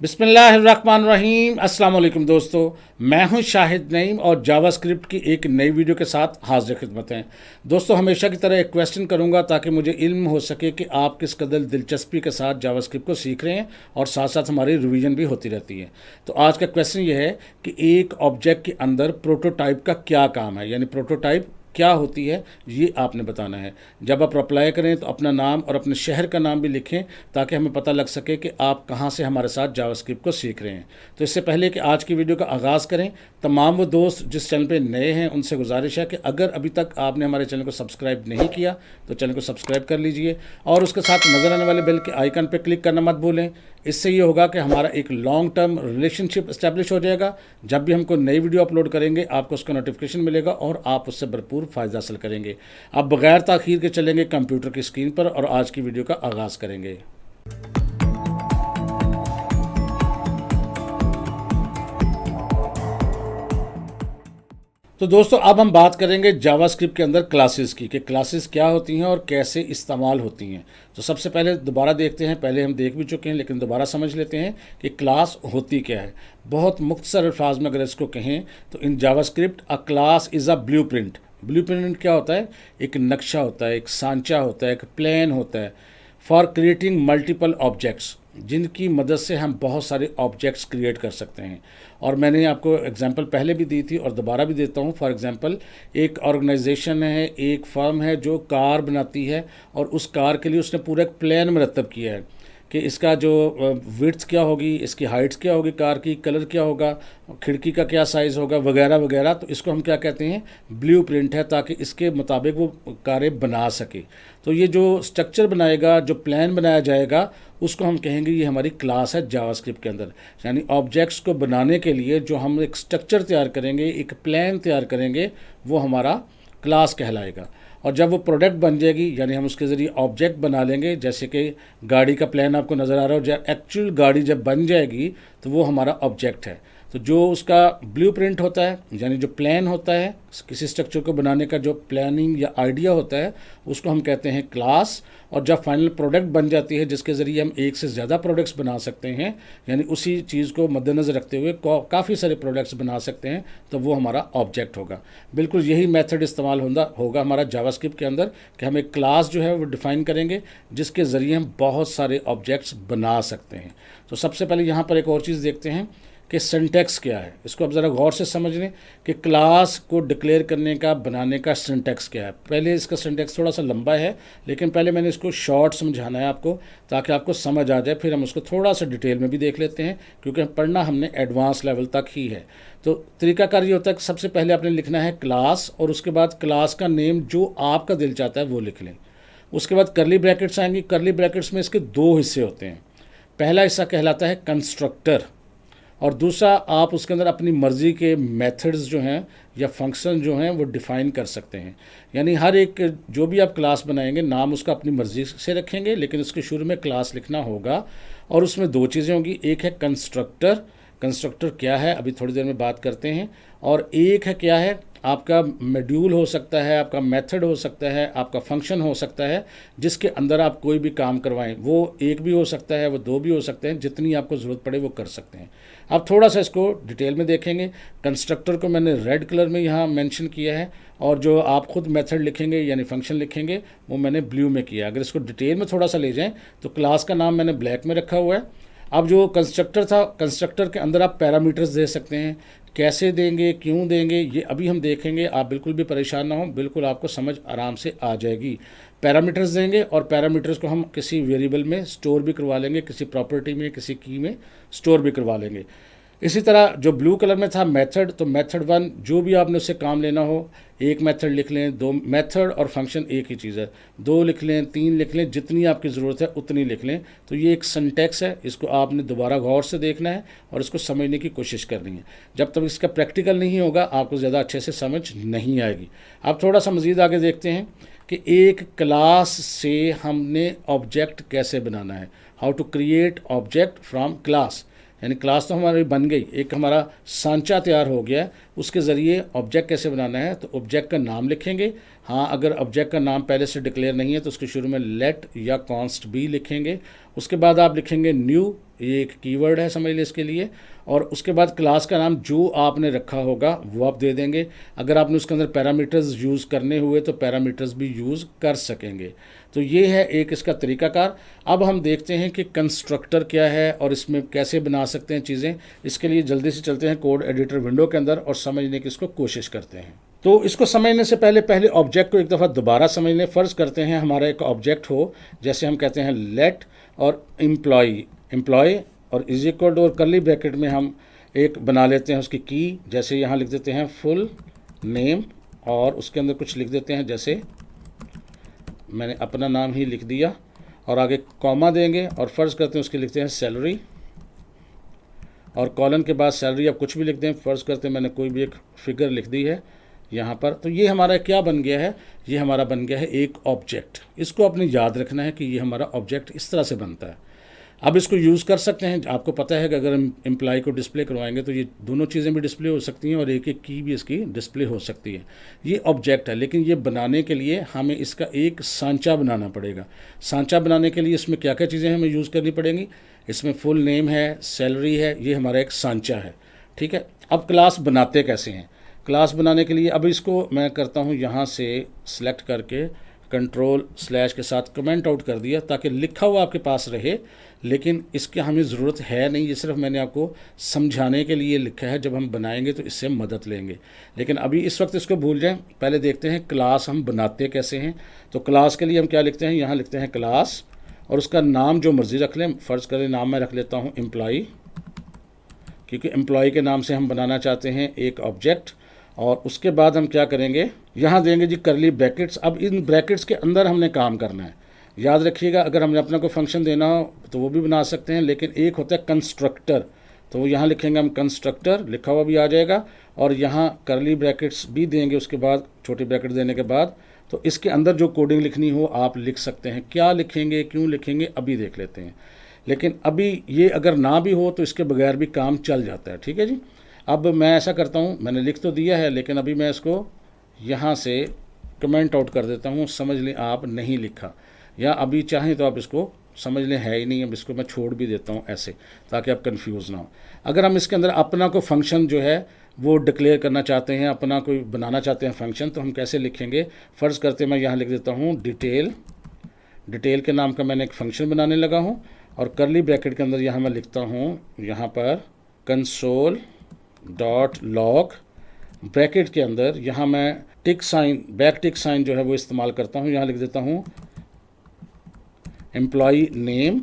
बिस्मिल्लाहिर्रहमानिर्रहीम। अस्सलाम वालेकुम दोस्तों, मैं हूं शाहिद नईम और जावास्क्रिप्ट की एक नई वीडियो के साथ हाजिर खिदमत हैं। दोस्तों, हमेशा की तरह एक क्वेश्चन करूंगा ताकि मुझे इल्म हो सके कि आप किस कदर दिलचस्पी के साथ जावास्क्रिप्ट को सीख रहे हैं और साथ साथ हमारी रिवीजन भी होती रहती है। तो आज का क्वेश्चन ये है कि एक ऑब्जेक्ट के अंदर प्रोटोटाइप का क्या काम है, यानी प्रोटोटाइप क्या होती है, ये आपने बताना है। जब आप अप्लाई करें तो अपना नाम और अपने शहर का नाम भी लिखें ताकि हमें पता लग सके कि आप कहाँ से हमारे साथ जावास्क्रिप्ट को सीख रहे हैं। तो इससे पहले कि आज की वीडियो का आगाज़ करें, तमाम वो दोस्त जिस चैनल पे नए हैं उनसे गुजारिश है कि अगर अभी तक आपने हमारे चैनल को सब्सक्राइब नहीं किया तो चैनल को सब्सक्राइब कर लीजिए और उसके साथ नज़र आने वाले बेल के आइकन पर क्लिक करना मत भूलें। इससे ये होगा कि हमारा एक लॉन्ग टर्म रिलेशनशिप इस्टेब्लिश हो जाएगा। जब भी हमको नई वीडियो अपलोड करेंगे आपको उसका नोटिफिकेशन मिलेगा और आप उससे भरपूर फ़ायदा हासिल करेंगे। अब बगैर ताख़ीर के चलेंगे कंप्यूटर की स्क्रीन पर और आज की वीडियो का आगाज़ करेंगे। तो दोस्तों, अब हम बात करेंगे जावास्क्रिप्ट के अंदर क्लासेस की, कि क्लासेस क्या होती हैं और कैसे इस्तेमाल होती हैं। तो सबसे पहले दोबारा देखते हैं, पहले हम देख भी चुके हैं लेकिन दोबारा समझ लेते हैं कि क्लास होती क्या है। बहुत मुख्तसर अल्फाज में अगर इसको कहें तो in JavaScript a class is a blueprint. Blueprint क्या होता है? एक नक्शा होता है, एक सांचा होता है, एक प्लान होता है फॉर क्रिएटिंग मल्टीपल ऑब्जेक्ट्स, जिनकी मदद से हम बहुत सारे ऑब्जेक्ट्स क्रिएट कर सकते हैं। और मैंने आपको एग्जांपल पहले भी दी थी और दोबारा भी देता हूँ। फॉर एग्जांपल, एक ऑर्गेनाइजेशन है, एक फर्म है जो कार बनाती है और उस कार के लिए उसने पूरा एक प्लान मरतब किया है कि इसका जो विड्थ क्या होगी, इसकी हाइट्स क्या होगी, कार की कलर क्या होगा, खिड़की का क्या साइज़ होगा, वगैरह वगैरह। तो इसको हम क्या कहते हैं? ब्लूप्रिंट है, ताकि इसके मुताबिक वो कारें बना सके। तो ये जो स्ट्रक्चर बनाएगा, जो प्लान बनाया जाएगा, उसको हम कहेंगे ये हमारी क्लास है जावास्क्रिप्ट के अंदर। यानी ऑब्जेक्ट्स को बनाने के लिए जो हम एक स्ट्रक्चर तैयार करेंगे, एक प्लान तैयार करेंगे, वो हमारा क्लास कहलाएगा। और जब वो प्रोडक्ट बन जाएगी, यानी हम उसके ज़रिए ऑब्जेक्ट बना लेंगे, जैसे कि गाड़ी का प्लान आपको नज़र आ रहा हो, जब एक्चुअल गाड़ी जब बन जाएगी तो वो हमारा ऑब्जेक्ट है। तो जो उसका ब्लूप्रिंट होता है, यानी जो प्लान होता है, किसी स्ट्रक्चर को बनाने का जो प्लानिंग या आइडिया होता है, उसको हम कहते हैं क्लास। और जब फाइनल प्रोडक्ट बन जाती है, जिसके ज़रिए हम एक से ज़्यादा प्रोडक्ट्स बना सकते हैं, यानी उसी चीज़ को मद्देनज़र रखते हुए काफ़ी सारे प्रोडक्ट्स बना सकते हैं, तो वो हमारा ऑब्जेक्ट होगा। बिल्कुल यही मेथड इस्तेमाल होगा हमारा जावास्क्रिप्ट के अंदर कि हम एक क्लास जो है वो डिफ़ाइन करेंगे जिसके ज़रिए हम बहुत सारे ऑब्जेक्ट्स बना सकते हैं। तो सबसे पहले यहाँ पर एक और चीज़ देखते हैं कि सिंटैक्स क्या है। इसको अब ज़रा गौर से समझ लें कि क्लास को डिक्लेयर करने का, बनाने का सिंटैक्स क्या है। पहले इसका सिंटैक्स थोड़ा सा लंबा है लेकिन पहले मैंने इसको शॉर्ट समझाना है आपको, ताकि आपको समझ आ जाए। फिर हम उसको थोड़ा सा डिटेल में भी देख लेते हैं, क्योंकि पढ़ना हमने एडवांस लेवल तक ही है। तो तरीकाकार ये होता है कि सबसे पहले आपने लिखना है क्लास और उसके बाद क्लास का नेम जो आपका दिल चाहता है वो लिख लें। उसके बाद करली ब्रैकेट्स आएंगी। करली ब्रैकेट्स में इसके दो हिस्से होते हैं। पहला हिस्सा कहलाता है कंस्ट्रक्टर और दूसरा आप उसके अंदर अपनी मर्ज़ी के मेथड्स जो हैं या फंक्शन जो हैं वो डिफ़ाइन कर सकते हैं। यानी हर एक जो भी आप क्लास बनाएंगे, नाम उसका अपनी मर्ज़ी से रखेंगे, लेकिन उसके शुरू में क्लास लिखना होगा। और उसमें दो चीज़ें होंगी, एक है कंस्ट्रक्टर। कंस्ट्रक्टर क्या है अभी थोड़ी देर में बात करते हैं। और एक है क्या है, आपका मॉड्यूल हो सकता है, आपका मेथड हो सकता है, आपका फंक्शन हो सकता है, जिसके अंदर आप कोई भी काम करवाएं। वो एक भी हो सकता है, वो दो भी हो सकते हैं, जितनी आपको ज़रूरत पड़े वो कर सकते हैं। अब थोड़ा सा इसको डिटेल में देखेंगे। कंस्ट्रक्टर को मैंने रेड कलर में यहाँ मेंशन किया है और जो आप खुद मेथड लिखेंगे यानी फंक्शन लिखेंगे वो मैंने ब्लू में किया। अगर इसको डिटेल में थोड़ा सा ले जाएँ तो क्लास का नाम मैंने ब्लैक में रखा हुआ है। अब जो कंस्ट्रक्टर था, कंस्ट्रक्टर के अंदर आप पैरामीटर्स दे सकते हैं। कैसे देंगे, क्यों देंगे, ये अभी हम देखेंगे। आप बिल्कुल भी परेशान ना हो, बिल्कुल आपको समझ आराम से आ जाएगी। पैरामीटर्स देंगे और पैरामीटर्स को हम किसी वेरिएबल में स्टोर भी करवा लेंगे, किसी प्रॉपर्टी में, किसी की में स्टोर भी करवा लेंगे। इसी तरह जो ब्लू कलर में था मेथड, तो मेथड वन जो भी आपने उससे काम लेना हो, एक मेथड लिख लें, दो मेथड और फंक्शन एक ही चीज़ है, दो लिख लें, तीन लिख लें, जितनी आपकी ज़रूरत है उतनी लिख लें। तो ये एक सिंटैक्स है, इसको आपने दोबारा गौर से देखना है और इसको समझने की कोशिश करनी है। जब तक इसका प्रैक्टिकल नहीं होगा आपको ज़्यादा अच्छे से समझ नहीं आएगी। अब थोड़ा सा मज़ीद आगे देखते हैं कि एक क्लास से हमने ऑब्जेक्ट कैसे बनाना है, how to create object from class. यानी क्लास तो हमारी बन गई, एक हमारा सांचा तैयार हो गया है। उसके ज़रिए ऑब्जेक्ट कैसे बनाना है, तो ऑब्जेक्ट का नाम लिखेंगे। हाँ, अगर ऑब्जेक्ट का नाम पहले से डिक्लेयर नहीं है तो उसके शुरू में लेट या कॉन्स्ट भी लिखेंगे। उसके बाद आप लिखेंगे न्यू, ये एक कीवर्ड है समझ लीजिए इसके लिए। और उसके बाद क्लास का नाम जो आपने रखा होगा वो आप दे देंगे। अगर आपने उसके अंदर पैरामीटर्स यूज़ करने हुए तो पैरामीटर्स भी यूज़ कर सकेंगे। तो ये है एक इसका तरीकाकार। अब हम देखते हैं कि कंस्ट्रक्टर क्या है और इसमें कैसे बना सकते हैं चीज़ें। इसके लिए जल्दी से चलते हैं कोड एडिटर विंडो के अंदर और समझने की इसको कोशिश करते हैं। तो इसको समझने से पहले ऑब्जेक्ट को एक दफ़ा दोबारा समझ लें। फ़र्ज़ करते हैं हमारा एक ऑब्जेक्ट हो, जैसे हम कहते हैं लेट और एम्प्लॉय और इज इक्वल टू और कर्ली ब्रैकेट में हम एक बना लेते हैं उसकी की, जैसे यहाँ लिख देते हैं फुल नेम और उसके अंदर कुछ लिख देते हैं, जैसे मैंने अपना नाम ही लिख दिया और आगे कॉमा देंगे और फ़र्ज़ करते हैं उसके लिखते हैं सैलरी और कॉलन के बाद सैलरी आप कुछ भी लिख दें। फ़र्ज़ करते हैं मैंने कोई भी एक फ़िगर लिख दी है यहाँ पर। तो ये हमारा क्या बन गया है, ये हमारा बन गया है एक ऑब्जेक्ट। इसको आपने याद रखना है कि ये हमारा ऑब्जेक्ट इस तरह से बनता है। अब इसको यूज़ कर सकते हैं। आपको पता है कि अगर हम एम्प्लॉय को डिस्प्ले करवाएंगे तो ये दोनों चीज़ें भी डिस्प्ले हो सकती हैं और एक एक की भी इसकी डिस्प्ले हो सकती है। ये ऑब्जेक्ट है, लेकिन ये बनाने के लिए हमें इसका एक सांचा बनाना पड़ेगा। सांचा बनाने के लिए इसमें क्या क्या चीज़ें हमें यूज़ करनी पड़ेंगी। इसमें फुल नेम है, सैलरी है, ये हमारा एक सांचा है। ठीक है, अब क्लास बनाते कैसे हैं। क्लास बनाने के लिए अब इसको मैं करता हूँ यहाँ से सिलेक्ट करके कंट्रोल/ के साथ कमेंट आउट कर दिया ताकि लिखा हुआ आपके पास रहे, लेकिन इसकी हमें ज़रूरत है नहीं। ये सिर्फ मैंने आपको समझाने के लिए लिखा है, जब हम बनाएंगे तो इससे मदद लेंगे। लेकिन अभी इस वक्त इसको भूल जाएं, पहले देखते हैं क्लास हम बनाते कैसे हैं। तो क्लास के लिए हम क्या लिखते हैं, यहाँ लिखते हैं क्लास और उसका नाम जो मर्ज़ी रख लें। फ़र्ज़ करें नाम मैं रख लेता हूँ एम्प्लॉय, क्योंकि एम्प्लॉय के नाम से हम बनाना चाहते हैं एक ऑब्जेक्ट। और उसके बाद हम क्या करेंगे, यहाँ देंगे जी कर्ली ब्रैकेट्स। अब इन ब्रैकेट्स के अंदर हमने काम करना है। याद रखिएगा, अगर हमने अपना कोई फंक्शन देना हो तो वो भी बना सकते हैं, लेकिन एक होता है कंस्ट्रक्टर। तो वो यहाँ लिखेंगे हम कंस्ट्रक्टर, लिखा हुआ भी आ जाएगा और यहाँ कर्ली ब्रैकेट्स भी देंगे उसके बाद, छोटी ब्रैकेट देने के बाद। तो इसके अंदर जो कोडिंग लिखनी हो आप लिख सकते हैं। क्या लिखेंगे, क्यों लिखेंगे, अभी देख लेते हैं। लेकिन अभी ये अगर ना भी हो तो इसके बगैर भी काम चल जाता है। ठीक है जी। अब मैं ऐसा करता हूँ, मैंने लिख तो दिया है लेकिन अभी मैं इसको यहाँ से कमेंट आउट कर देता हूँ। समझ लें आप नहीं लिखा, या अभी चाहें तो आप इसको समझ लें है ही नहीं। अब इसको मैं छोड़ भी देता हूँ ऐसे, ताकि आप कंफ्यूज ना हो। अगर हम इसके अंदर अपना कोई फंक्शन जो है वो डिक्लेयर करना चाहते हैं, अपना कोई बनाना चाहते हैं फंक्शन, तो हम कैसे लिखेंगे। फ़र्ज़ करते मैं यहाँ लिख देता हूँ डिटेल के नाम का मैंने एक फ़ंक्शन बनाने लगा हूँ और कर्ली ब्रैकेट के अंदर यहाँ मैं लिखता हूँ यहाँ पर कंसोल डॉट लॉग, ब्रैकेट के अंदर यहाँ मैं टिक साइन, बैक टिक साइन जो है वो इस्तेमाल करता हूँ। यहाँ लिख देता हूँ एम्प्लॉय नेम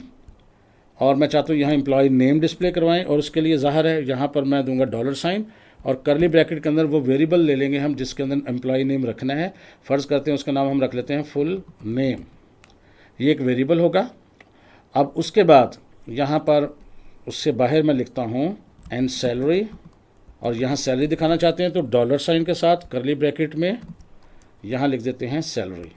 और मैं चाहता हूँ यहाँ एम्प्लॉय नेम डिस्प्ले करवाएं और उसके लिए ज़ाहिर है यहाँ पर मैं दूंगा $, और कर्ली ब्रैकेट के अंदर वो वेरिएबल ले लेंगे हम जिसके अंदर एम्प्लॉय नेम रखना है। फ़र्ज़ करते हैं उसका नाम हम रख लेते हैं फुल नेम, ये एक वेरिएबल होगा। अब उसके बाद यहाँ पर उससे बाहर मैं लिखता हूँ एंड सैलरी, और यहाँ सैलरी दिखाना चाहते हैं तो $, के साथ कर्ली ब्रैकेट में यहाँ लिख देते हैं सैलरी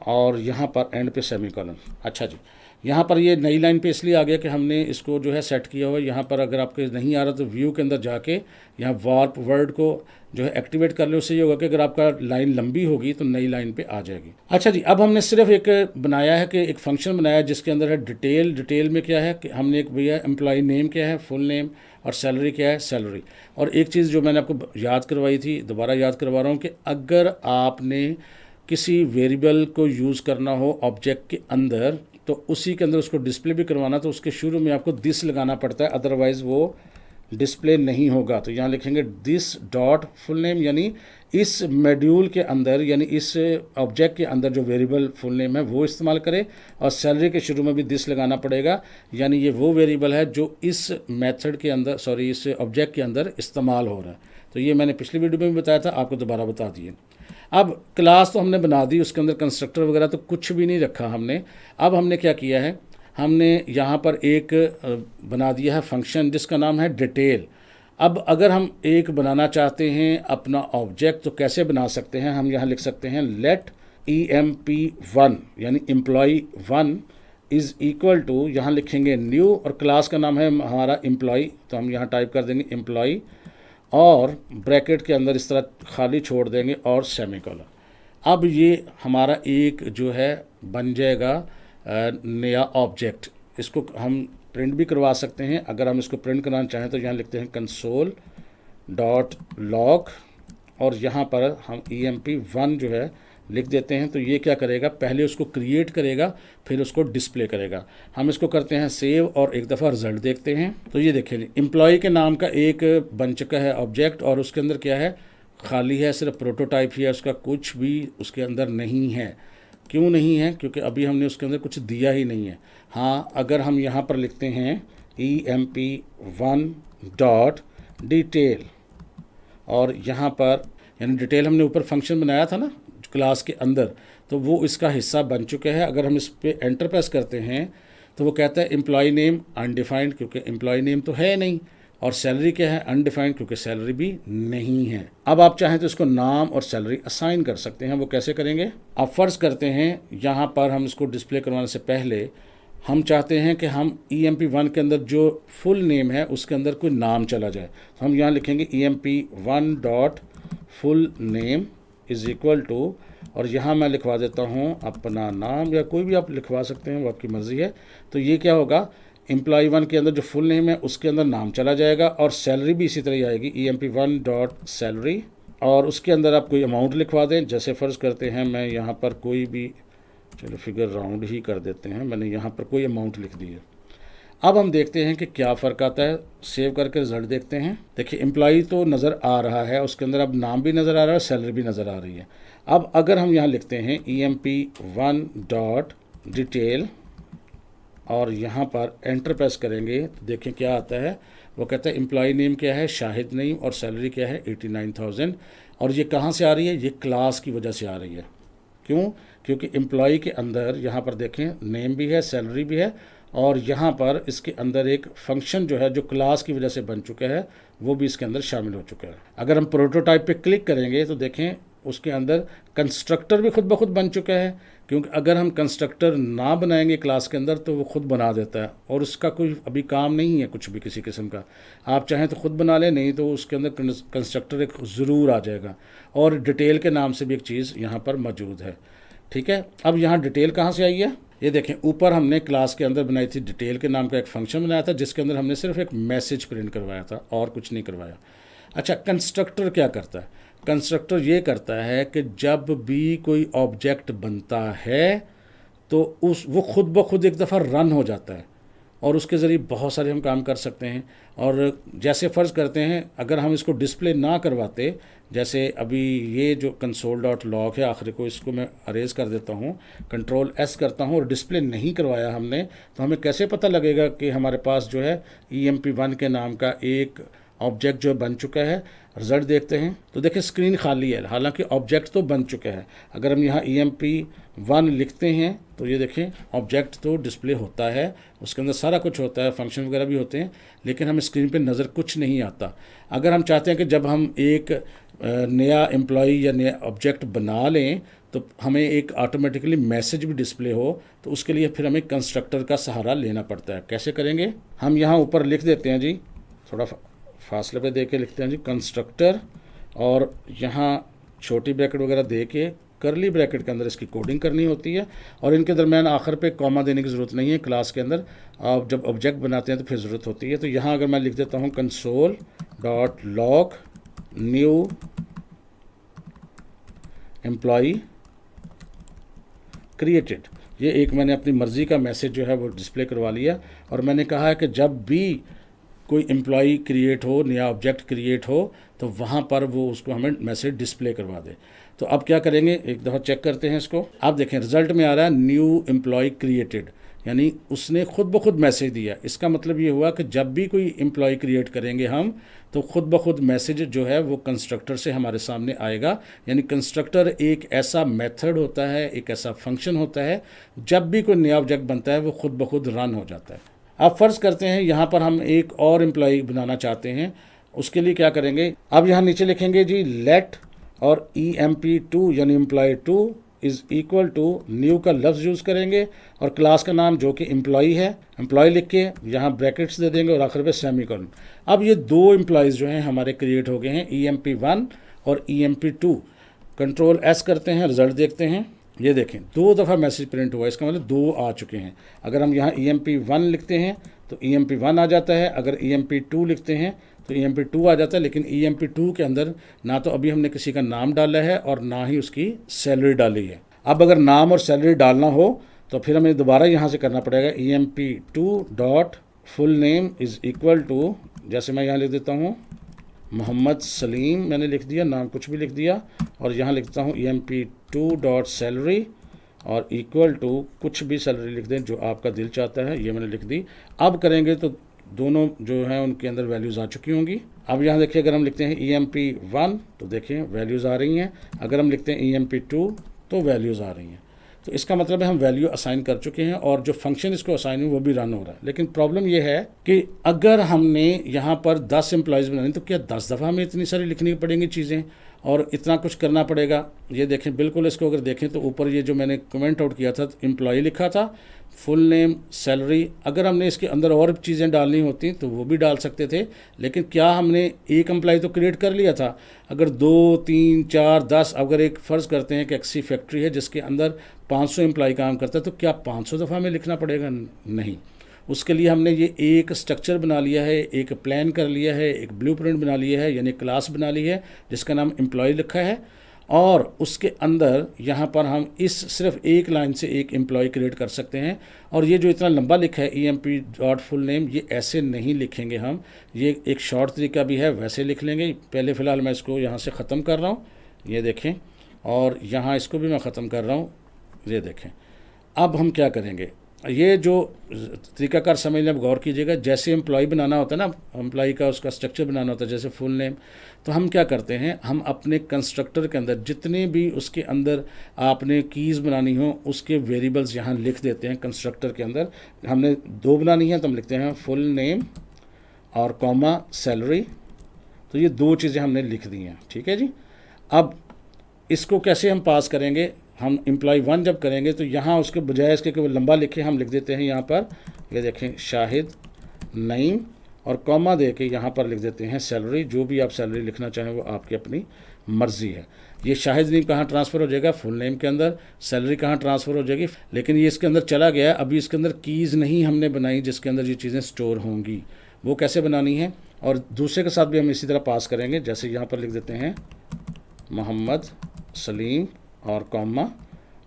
और यहाँ पर एंड पे सेमीकोलन। अच्छा जी, यहाँ पर ये नई लाइन पे इसलिए आ गया कि हमने इसको जो है सेट किया हुआ है। यहाँ पर अगर आपके नहीं आ रहा तो व्यू के अंदर जाके यहाँ वार्प वर्ड को जो है एक्टिवेट कर ले। उससे ये होगा कि अगर आपका लाइन लंबी होगी तो नई लाइन पे आ जाएगी। अच्छा जी, अब हमने सिर्फ एक बनाया है कि एक फंक्शन बनाया जिसके अंदर है डिटेल में क्या है कि हमने एक भैया एम्प्लॉय नेम क्या है फुल नेम और सैलरी क्या है सैलरी। और एक चीज़ जो मैंने आपको याद करवाई थी दोबारा याद करवा रहा हूँ कि अगर आपने किसी वेरिएबल को यूज़ करना हो ऑब्जेक्ट के अंदर तो उसी के अंदर उसको डिस्प्ले भी करवाना तो उसके शुरू में आपको दिस लगाना पड़ता है, अदरवाइज़ वो डिस्प्ले नहीं होगा। तो यहाँ लिखेंगे दिस डॉट फुल नेम, यानी इस मॉड्यूल के अंदर यानी इस ऑब्जेक्ट के अंदर जो वेरिएबल फुल नेम है वो इस्तेमाल करें और सैलरी के शुरू में भी दिस लगाना पड़ेगा, यानी ये वो वेरिएबल है जो इस मेथड के अंदर इस ऑब्जेक्ट के अंदर इस्तेमाल हो रहा है। तो ये मैंने पिछली वीडियो में भी बताया था, आपको दोबारा बता दिए। अब क्लास तो हमने बना दी, उसके अंदर कंस्ट्रक्टर वगैरह तो कुछ भी नहीं रखा हमने। अब हमने क्या किया है, हमने यहाँ पर एक बना दिया है फंक्शन जिसका नाम है डिटेल। अब अगर हम एक बनाना चाहते हैं अपना ऑब्जेक्ट तो कैसे बना सकते हैं, हम यहाँ लिख सकते हैं लेट EMP1 यानी एम्प्लॉय 1 इज़ इक्वल टू, यहाँ लिखेंगे न्यू और क्लास का नाम है हमारा एम्प्लॉय, तो हम यहाँ टाइप कर देंगे एम्प्लॉय और ब्रैकेट के अंदर इस तरह खाली छोड़ देंगे और सेमीकोलन। अब ये हमारा एक जो है बन जाएगा नया ऑब्जेक्ट। इसको हम प्रिंट भी करवा सकते हैं। अगर हम इसको प्रिंट कराना चाहें तो यहाँ लिखते हैं कंसोल डॉट लॉग और यहाँ पर हम emp1 जो है लिख देते हैं। तो ये क्या करेगा, पहले उसको क्रिएट करेगा फिर उसको डिस्प्ले करेगा। हम इसको करते हैं सेव और एक दफ़ा रिजल्ट देखते हैं। तो ये देखिए एम्प्लॉय के नाम का एक बन चुका है ऑब्जेक्ट और उसके अंदर क्या है, खाली है, सिर्फ प्रोटोटाइप ही है, उसका कुछ भी उसके अंदर नहीं है। क्यों नहीं है, क्योंकि अभी हमने उसके अंदर कुछ दिया ही नहीं है। हाँ, अगर हम यहाँ पर लिखते हैं emp1 डॉट डिटेल और यहाँ पर यानी डिटेल हमने ऊपर फंक्शन बनाया था ना क्लास के अंदर, तो वो इसका हिस्सा बन चुका है। अगर हम इस पर एंटर प्रेस करते हैं तो वो कहता है एम्प्लॉय नेम अनडिफाइंड, क्योंकि एम्प्लॉय नेम तो है नहीं, और सैलरी क्या है अनडिफाइंड, क्योंकि सैलरी भी नहीं है। अब आप चाहें तो इसको नाम और सैलरी असाइन कर सकते हैं। वो कैसे करेंगे, आप फ़र्ज़ करते हैं यहाँ पर हम इसको डिस्प्ले करवाने से पहले हम चाहते हैं कि हम emp1 के अंदर जो फुल नेम है उसके अंदर कोई नाम चला जाए। तो हम यहाँ लिखेंगे emp1 dot full name is equal to, और यहाँ मैं लिखवा देता हूँ अपना नाम, या कोई भी आप लिखवा सकते हैं, वो आपकी मर्ज़ी है। तो ये क्या होगा, एम्प्लॉय1 के अंदर जो फुल नेम है उसके अंदर नाम चला जाएगा और सैलरी भी इसी तरह ही आएगी emp1 डॉट सैलरी, और उसके अंदर आप कोई अमाउंट लिखवा दें। जैसे फ़र्ज़ करते हैं मैं यहाँ पर कोई भी, चलो फिगर राउंड ही कर देते हैं, मैंने यहाँ पर कोई अमाउंट लिख दी है। अब हम देखते हैं कि क्या फ़र्क आता है। सेव करके रिजल्ट देखते हैं। देखिए एम्प्लॉय तो नज़र आ रहा है, उसके अंदर अब नाम भी नज़र आ रहा है, सैलरी भी नज़र आ रही है। अब अगर हम यहाँ लिखते हैं emp1 डॉट डिटेल और यहाँ पर एंटर प्रेस करेंगे तो देखें क्या आता है। वो कहता है एम्प्लॉय नेम क्या है, शाहिद नईम, और सैलरी क्या है 89,000। और ये कहाँ से आ रही है, ये क्लास की वजह से आ रही है। क्यों, क्योंकि एम्प्लॉय के अंदर यहाँ पर देखें नेम भी है, सैलरी भी है, और यहाँ पर इसके अंदर एक फंक्शन जो है जो क्लास की वजह से बन चुका है वो भी इसके अंदर शामिल हो चुका है। अगर हम प्रोटोटाइप पे क्लिक करेंगे तो देखें उसके अंदर कंस्ट्रक्टर भी खुद ब खुद बन चुका है, क्योंकि अगर हम कंस्ट्रक्टर ना बनाएंगे क्लास के अंदर तो वो खुद बना देता है और उसका कोई अभी काम नहीं है कुछ भी किसी किस्म का। आप चाहें तो खुद बना लें, नहीं तो उसके अंदर कंस्ट्रक्टर एक ज़रूर आ जाएगा। और डिटेल के नाम से भी एक चीज़ यहाँ पर मौजूद है। ठीक है, अब यहाँ डिटेल कहाँ से आई है, ये देखें ऊपर हमने क्लास के अंदर बनाई थी डिटेल के नाम का एक फंक्शन बनाया था जिसके अंदर हमने सिर्फ एक मैसेज प्रिंट करवाया था और कुछ नहीं करवाया। अच्छा, कंस्ट्रक्टर क्या करता है, कंस्ट्रक्टर ये करता है कि जब भी कोई ऑब्जेक्ट बनता है तो वो खुद ब खुद एक दफ़ा रन हो जाता है और उसके ज़रिए बहुत सारे हम काम कर सकते हैं। और जैसे फ़र्ज़ करते हैं अगर हम इसको डिस्प्ले ना करवाते, जैसे अभी ये जो कंसोल डॉट लॉग है आखिर को, इसको मैं अरेज कर देता हूँ, कंट्रोल एस करता हूँ और डिस्प्ले नहीं करवाया हमने, तो हमें कैसे पता लगेगा कि हमारे पास जो है emp1 के नाम का एक ऑब्जेक्ट जो बन चुका है। रिज़ल्ट देखते हैं तो देखिए स्क्रीन खाली है, हालांकि ऑब्जेक्ट तो बन चुका है। अगर हम यहाँ emp1 लिखते हैं तो ये देखें ऑब्जेक्ट तो डिस्प्ले होता है, उसके अंदर सारा कुछ होता है, फंक्शन वगैरह भी होते हैं, लेकिन हमें स्क्रीन पे नज़र कुछ नहीं आता। अगर हम चाहते हैं कि जब हम एक नया एम्प्लॉय या नया ऑब्जेक्ट बना लें तो हमें एक ऑटोमेटिकली मैसेज भी डिस्प्ले हो, तो उसके लिए फिर हमें कंस्ट्रक्टर का सहारा लेना पड़ता है। कैसे करेंगे, हम यहाँ ऊपर लिख देते हैं जी, थोड़ा फासले पे दे के लिखते हैं जी कंस्ट्रक्टर, और यहाँ छोटी ब्रैकेट वगैरह दे के करली ब्रैकेट के अंदर इसकी कोडिंग करनी होती है, और इनके दरमियान आखिर पे कॉमा देने की ज़रूरत नहीं है। क्लास के अंदर आप जब ऑब्जेक्ट बनाते हैं तो फिर ज़रूरत होती है। तो यहाँ अगर मैं लिख देता हूँ console dot log new employ created, ये एक मैंने अपनी मर्ज़ी का मैसेज जो है वो डिस्प्ले करवा लिया, और मैंने कहा है कि जब भी कोई एम्प्लॉय क्रिएट हो, नया ऑब्जेक्ट क्रिएट हो, तो वहाँ पर वो उसको हमें मैसेज डिस्प्ले करवा दे। तो अब क्या करेंगे, एक दफ़ा चेक करते हैं इसको। आप देखें रिज़ल्ट में आ रहा है न्यू एम्प्लॉय क्रिएटेड, यानी उसने खुद ब खुद मैसेज दिया। इसका मतलब ये हुआ कि जब भी कोई एम्प्लॉय क्रिएट करेंगे हम, तो खुद ब खुद मैसेज जो है वो कंस्ट्रक्टर से हमारे सामने आएगा। यानी कंस्ट्रक्टर एक ऐसा मेथड होता है, एक ऐसा फंक्शन होता है, जब भी कोई नया ऑब्जेक्ट बनता है वो खुद ब खुद रन हो जाता है। अब फ़र्ज़ करते हैं यहाँ पर हम एक और एम्प्लॉय बनाना चाहते हैं, उसके लिए क्या करेंगे, अब यहाँ नीचे लिखेंगे जी लेट और emp2 यानी employee 2 is equal to new का लफ्ज़ यूज़ करेंगे और क्लास का नाम जो कि एम्प्लॉई है, एम्प्लॉय लिख के यहाँ ब्रैकेट्स दे देंगे और आखिर पे सेमीकोलन। अब ये दो एम्प्लॉयज़ जो हैं हमारे क्रिएट हो गए हैं, EMP1 और EMP2। कंट्रोल S करते हैं, रिजल्ट देखते हैं। ये देखें 2 दफ़ा मैसेज प्रिंट हुआ, इसका मतलब 2 आ चुके हैं। अगर हम यहाँ EMP1 लिखते हैं तो EMP1 आ जाता है, अगर EMP2 लिखते हैं तो EMP2 आ जाता है। लेकिन EMP2 के अंदर ना तो अभी हमने किसी का नाम डाला है और ना ही उसकी सैलरी डाली है। अब अगर नाम और सैलरी डालना हो तो फिर हमें दोबारा यहाँ से करना पड़ेगा, EMP2 dot full name is equal to, जैसे मैं यहाँ लिख देता हूँ मोहम्मद सलीम, मैंने लिख दिया, नाम कुछ भी लिख दिया, और यहाँ लिखता हूँ EMP2 डॉट सैलरी और इक्वल टू कुछ भी सैलरी लिख दें जो आपका दिल चाहता है, ये मैंने लिख दी। अब करेंगे तो दोनों जो हैं उनके अंदर वैल्यूज़ आ चुकी होंगी। अब यहाँ देखिए अगर हम लिखते हैं EMP1 तो देखिए वैल्यूज़ आ रही हैं, अगर हम लिखते हैं EMP2 तो वैल्यूज़ आ रही हैं। तो इसका मतलब है हम वैल्यू असाइन कर चुके हैं और जो फंक्शन इसको असाइन हुई वो भी रन हो रहा है। लेकिन प्रॉब्लम ये है कि अगर हमने यहाँ पर 10 एम्प्लॉयज़ बनाने तो क्या 10 दफ़ा हमें इतनी सारी लिखनी पड़ेंगी चीज़ें और इतना कुछ करना पड़ेगा। ये देखें बिल्कुल, इसको अगर देखें तो ऊपर ये जो मैंने कमेंट आउट किया था एम्प्लॉय लिखा था, फुल नेम, सैलरी, अगर हमने इसके अंदर और चीज़ें डालनी होती तो वो भी डाल सकते थे। लेकिन क्या हमने एक एम्प्लॉय तो क्रिएट कर लिया था। अगर 2, 3, 4, 10, अगर एक फ़र्ज़ करते हैं कि एक्सी फैक्ट्री है जिसके अंदर 500 एम्प्लॉय काम करता है तो क्या 500 दफ़ा हमें लिखना पड़ेगा? नहीं। उसके लिए हमने ये एक स्ट्रक्चर बना लिया है, एक प्लान कर लिया है, एक ब्लूप्रिंट बना लिया है, यानी क्लास बना ली है जिसका नाम एम्प्लॉय लिखा है और उसके अंदर यहाँ पर हम इस सिर्फ एक लाइन से एक एम्प्लॉय क्रिएट कर सकते हैं। और ये जो इतना लंबा लिखा है EMP डॉट फुल नेम, ये ऐसे नहीं लिखेंगे हम, ये एक शॉर्ट तरीका भी है, वैसे लिख लेंगे। पहले फ़िलहाल मैं इसको यहाँ से ख़त्म कर रहा हूँ, ये देखें, और यहाँ इसको भी मैं ख़त्म कर रहा हूँ, ये देखें। अब हम क्या करेंगे, ये जो तरीकाकार समझने आप गौर कीजिएगा। जैसे एम्प्लॉय बनाना होता है ना, एम्प्लॉय का उसका स्ट्रक्चर बनाना होता है जैसे फुल नेम, तो हम क्या करते हैं, हम अपने कंस्ट्रक्टर के अंदर जितने भी उसके अंदर आपने कीज़ बनानी हो उसके वेरिएबल्स यहाँ लिख देते हैं। कंस्ट्रक्टर के अंदर हमने 2 बनानी है तो हम लिखते हैं फुल नेम और कॉमा सैलरी, तो ये 2 चीज़ें हमने लिख दी हैं, ठीक है जी। अब इसको कैसे हम पास करेंगे, हम EMPLOYE1 जब करेंगे तो यहाँ उसके बजाय इसके केवल लंबा लिखे हम लिख देते हैं यहाँ पर, ये देखें शाहिद नईम, और कॉमा दे के यहाँ पर लिख देते हैं सैलरी। जो भी आप सैलरी लिखना चाहें वो आपकी अपनी मर्ज़ी है। ये शाहिद नईम कहाँ ट्रांसफ़र हो जाएगा, फुल नेम के अंदर, सैलरी कहाँ ट्रांसफ़र हो जाएगी, लेकिन ये इसके अंदर चला गया। अभी इसके अंदर कीज़ नहीं हमने बनाई जिसके अंदर ये चीज़ें स्टोर होंगी, वो कैसे बनानी है। और दूसरे के साथ भी हम इसी तरह पास करेंगे, जैसे यहाँ पर लिख देते हैं मोहम्मद सलीम और कॉमा,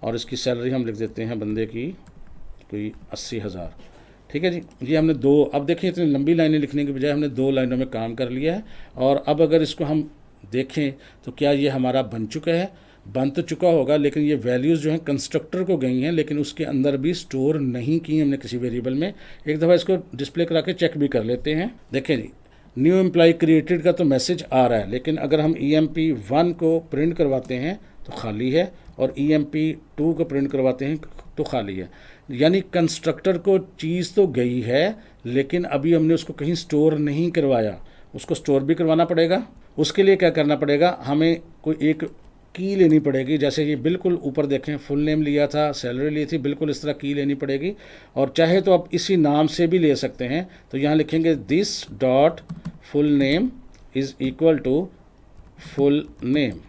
और इसकी सैलरी हम लिख देते हैं बंदे की कोई 80,000, ठीक है जी। ये हमने 2, अब देखिए इतनी लंबी लाइनें लिखने के बजाय हमने 2 लाइनों में काम कर लिया है। और अब अगर इसको हम देखें तो क्या ये हमारा बन चुका है, बन तो चुका होगा, लेकिन ये वैल्यूज़ जो हैं कंस्ट्रक्टर को गई हैं लेकिन उसके अंदर भी स्टोर नहीं की हमने किसी वेरिएबल में। एक दफ़ा इसको डिस्प्ले करा के चेक भी कर लेते हैं। देखें जी, न्यू एम्प्लॉय क्रिएटेड का तो मैसेज आ रहा है, लेकिन अगर हम EMP1 को प्रिंट करवाते हैं तो खाली है और EMP2 को प्रिंट करवाते हैं तो खाली है। यानी कंस्ट्रक्टर को चीज़ तो गई है लेकिन अभी हमने उसको कहीं स्टोर नहीं करवाया, उसको स्टोर भी करवाना पड़ेगा। उसके लिए क्या करना पड़ेगा, हमें कोई एक की लेनी पड़ेगी। जैसे ये बिल्कुल ऊपर देखें फुल नेम लिया था, सैलरी ली थी, बिल्कुल इस तरह की लेनी पड़ेगी। और चाहे तो आप इसी नाम से भी ले सकते हैं, तो यहाँ लिखेंगे this dot full name is equal to full name.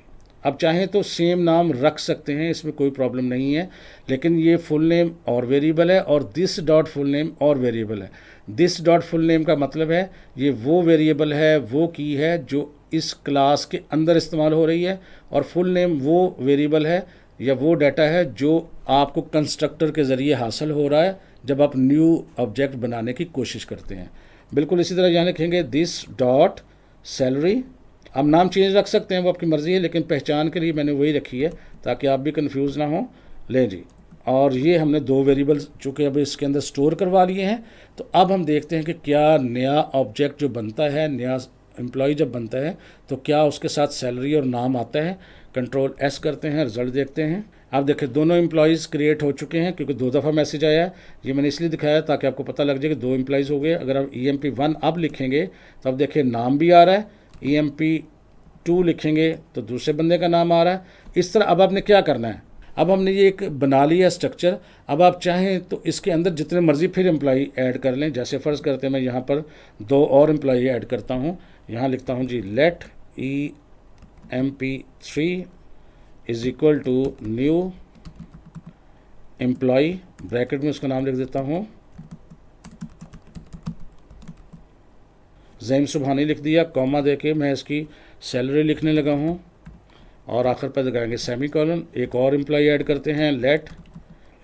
अब चाहें तो सेम नाम रख सकते हैं, इसमें कोई प्रॉब्लम नहीं है, लेकिन ये फुल नेम और वेरिएबल है और दिस डॉट फुल नेम और वेरिएबल है। दिस डॉट फुल नेम का मतलब है ये वो वेरिएबल है, वो की है जो इस क्लास के अंदर इस्तेमाल हो रही है, और फुल नेम वो वेरिएबल है या वो डाटा है जो आपको कंस्ट्रक्टर के ज़रिए हासिल हो रहा है जब आप न्यू ऑब्जेक्ट बनाने की कोशिश करते हैं। बिल्कुल इसी तरह यहाँ लिखेंगे दिस डॉट सैलरी। अब नाम चेंज रख सकते हैं, वो आपकी मर्ज़ी है, लेकिन पहचान के लिए मैंने वही रखी है ताकि आप भी कंफ्यूज ना हो। लें जी, और ये हमने 2 वेरिएबल्स चूँकि अब इसके अंदर स्टोर करवा लिए हैं, तो अब हम देखते हैं कि क्या नया ऑब्जेक्ट जो बनता है, नया एम्प्लॉय जब बनता है तो क्या उसके साथ सैलरी और नाम आता है। कंट्रोल S करते हैं, रिज़ल्ट देखते हैं। आप देखें दोनों एम्प्लॉयज़ क्रिएट हो चुके हैं क्योंकि 2 दफ़ा मैसेज आया है। ये मैंने इसलिए दिखाया ताकि आपको पता लग जाए कि 2 एम्प्लॉयज़ हो गए। अगर आप EMP1 अब लिखेंगे तो अब देखिए नाम भी आ रहा है, EMP2 लिखेंगे तो दूसरे बंदे का नाम आ रहा है। इस तरह अब आपने क्या करना है, अब हमने ये एक बना लिया स्ट्रक्चर। अब आप चाहें तो इसके अंदर जितने मर्जी फिर एम्प्लॉई ऐड कर लें। जैसे फ़र्ज़ करते हैं मैं यहाँ पर 2 और एम्प्लॉई ऐड करता हूँ। यहाँ लिखता हूँ जी let EMP3 is equal to new employee, bracket में उसका नाम लिख देता हूँ ज़ैम सुबहानी लिख दिया, कॉमा देके मैं इसकी सैलरी लिखने लगा हूँ और आखिर पर लगाएंगे सेमी कॉलन। एक और एम्प्लॉई ऐड करते हैं, let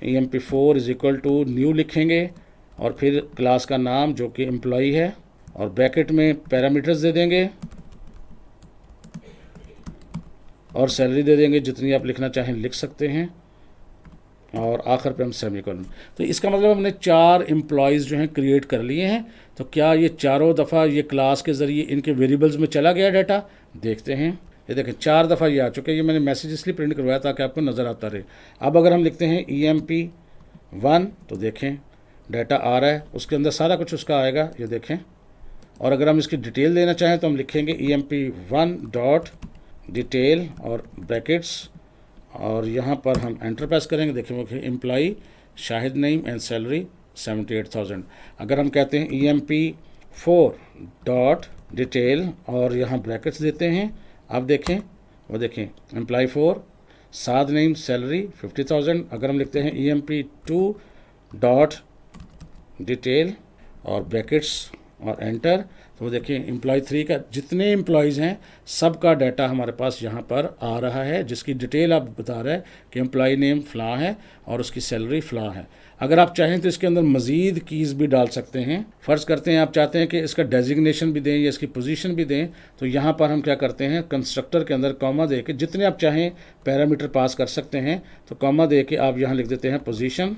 EMP4 is equal to new लिखेंगे और फिर क्लास का नाम जो कि एम्प्लॉई है और ब्रैकेट में पैरामीटर्स दे देंगे और सैलरी दे देंगे, जितनी आप लिखना चाहें लिख सकते हैं और आखिर पे हम सेमी कॉलन। तो इसका मतलब हमने 4 एम्प्लॉयज़ जो हैं क्रिएट कर लिए हैं। तो क्या ये चारों दफ़ा ये क्लास के ज़रिए इनके वेरिएबल्स में चला गया डाटा? देखते हैं। ये देखें 4 दफ़ा ये आ चुके हैं। ये मैंने मैसेज इसलिए प्रिंट करवाया ताकि आपको नज़र आता रहे। अब अगर हम लिखते हैं EMP1 तो देखें डाटा आ रहा है, उसके अंदर सारा कुछ उसका आएगा, ये देखें। और अगर हम इसकी डिटेल देना चाहें तो हम लिखेंगे EMP1 डॉट डिटेल और ब्रैकेट्स और यहाँ पर हम एंटर प्रेस करेंगे। देखें employee, Shahid Naeem and salary 78,000। अगर हम कहते हैं EMP4 डॉट डिटेल और यहाँ ब्रैकेट्स देते हैं, आप देखें वो देखें एम्प्लॉई 4 साद नईम सैलरी 50,000। अगर हम लिखते हैं EMP2 डॉट डिटेल और ब्रैकेट्स और एंटर तो वो देखिए एम्प्लॉय 3 का जितने एम्प्लॉयज़ हैं सब का डाटा हमारे पास यहाँ पर आ रहा है, जिसकी डिटेल आप बता रहे हैं कि एम्प्लॉय नेम फ़लाँ है और उसकी सैलरी फ़लाँ है। अगर आप चाहें तो इसके अंदर मज़ीद कीज़ भी डाल सकते हैं। फ़र्ज़ करते हैं आप चाहते हैं कि इसका डेजिग्नेशन भी दें या इसकी पोजीशन भी दें, तो यहाँ पर हम क्या करते हैं कंस्ट्रक्टर के अंदर कॉमा दे के जितने आप चाहें पैरामीटर पास कर सकते हैं। तो कॉमा दे के आप यहाँ लिख देते हैं पोजीशन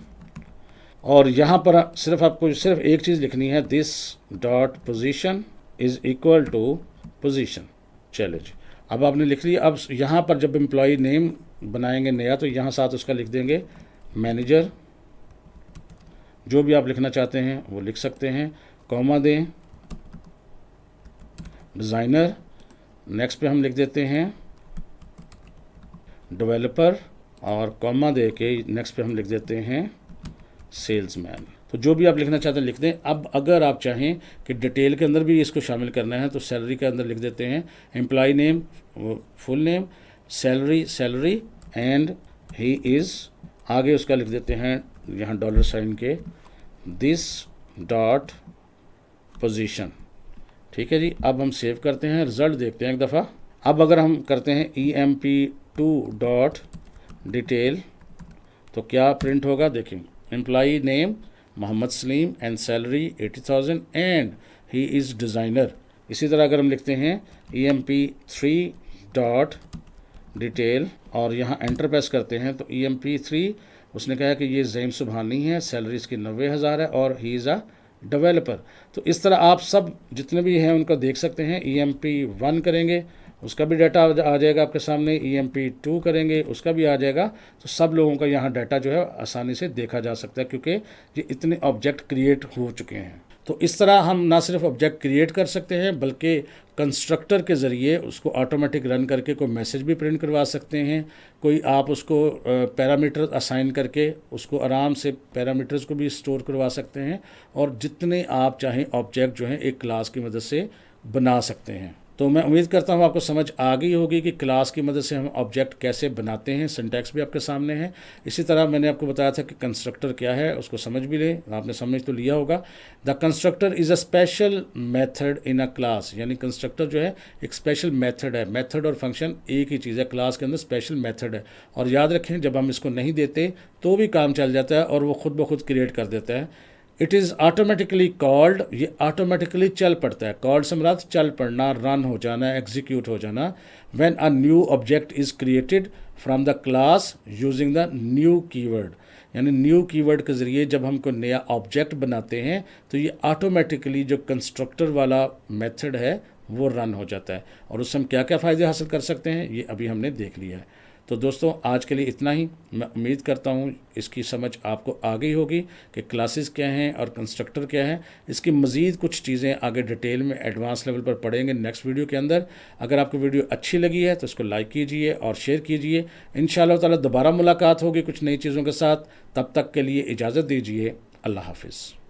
और यहाँ पर सिर्फ आपको सिर्फ एक चीज़ लिखनी है, this dot position is equal to position. चले जी, अब आपने लिख लिया। अब यहाँ पर जब एम्प्लॉय नेम बनाएंगे नया तो यहाँ साथ उसका लिख देंगे मैनेजर, जो भी आप लिखना चाहते हैं वो लिख सकते हैं, कॉमा दें डिज़ाइनर, नेक्स्ट पे हम लिख देते हैं डेवलपर और कॉमा दे के नेक्स्ट पे हम लिख देते हैं सेल्समैन। तो जो भी आप लिखना चाहते हैं लिख दें। अब अगर आप चाहें कि डिटेल के अंदर भी इसको शामिल करना है तो सैलरी के अंदर लिख देते हैं employee name full name, salary salary and he is, आगे उसका लिख देते हैं यहाँ डॉलर साइन के दिस डॉट पोजीशन। ठीक है जी, अब हम सेव करते हैं, रिज़ल्ट देखते हैं एक दफ़ा। अब अगर हम करते हैं EMP2 डॉट डिटेल तो क्या प्रिंट होगा? देखें employee name Mohammad Salim and salary 80,000 and he is designer. इसी तरह अगर हम लिखते हैं EMP3 डॉट डिटेल और यहाँ एंटर प्रेस करते हैं तो EMP3 उसने कहा कि ये ज़ैम सुबहानी है, सैलरी इसकी 90,000 है और ही इज़ अ डेवलपर। तो इस तरह आप सब जितने भी हैं उनका देख सकते हैं। EMP1 करेंगे उसका भी डाटा आ जाएगा आपके सामने, EMP2 करेंगे उसका भी आ जाएगा। तो सब लोगों का यहाँ डाटा जो है आसानी से देखा जा सकता है क्योंकि ये इतने ऑब्जेक्ट क्रिएट हो चुके हैं। तो इस तरह हम ना सिर्फ ऑब्जेक्ट क्रिएट कर सकते हैं बल्कि कंस्ट्रक्टर के ज़रिए उसको ऑटोमेटिक रन करके कोई मैसेज भी प्रिंट करवा सकते हैं। कोई आप उसको पैरामीटर असाइन करके उसको आराम से पैरामीटर्स को भी स्टोर करवा सकते हैं और जितने आप चाहें ऑब्जेक्ट जो हैं एक क्लास की मदद से बना सकते हैं। तो मैं उम्मीद करता हूँ आपको समझ आ गई होगी कि क्लास की मदद से हम ऑब्जेक्ट कैसे बनाते हैं। सिंटैक्स भी आपके सामने है। इसी तरह मैंने आपको बताया था कि कंस्ट्रक्टर क्या है, उसको समझ भी लें, आपने समझ तो लिया होगा। The constructor is a special method in a class, यानी कंस्ट्रक्टर जो है एक स्पेशल मेथड है। मेथड और फंक्शन एक ही चीज़ है, क्लास के अंदर स्पेशल मेथड है। और याद रखें जब हम इसको नहीं देते तो भी काम चल जाता है और वो खुद ब खुद क्रिएट कर देता है। इट इज़ ऑटोमेटिकली कॉल्ड, ये ऑटोमेटिकली चल पड़ता है। कॉल्ड से मुराद चल पड़ना, रन हो जाना, एग्जीक्यूट हो जाना। When a new object is created from the class using the new keyword, यानी न्यू कीवर्ड के ज़रिए जब हम कोई नया ऑब्जेक्ट बनाते हैं तो ये ऑटोमेटिकली जो कंस्ट्रक्टर वाला मेथड है वो रन हो जाता है। और उससे हम क्या क्या फ़ायदे हासिल कर सकते हैं ये अभी हमने देख लिया है। तो दोस्तों आज के लिए इतना ही। मैं उम्मीद करता हूँ इसकी समझ आपको आ गई होगी कि क्लासेस क्या हैं और कंस्ट्रक्टर क्या है। इसकी मज़ीद कुछ चीज़ें आगे डिटेल में एडवांस लेवल पर पढ़ेंगे नेक्स्ट वीडियो के अंदर। अगर आपको वीडियो अच्छी लगी है तो इसको लाइक कीजिए और शेयर कीजिए। इंशाअल्लाह ताला दोबारा मुलाकात होगी कुछ नई चीज़ों के साथ। तब तक के लिए इजाज़त दीजिए। अल्लाह हाफिज़।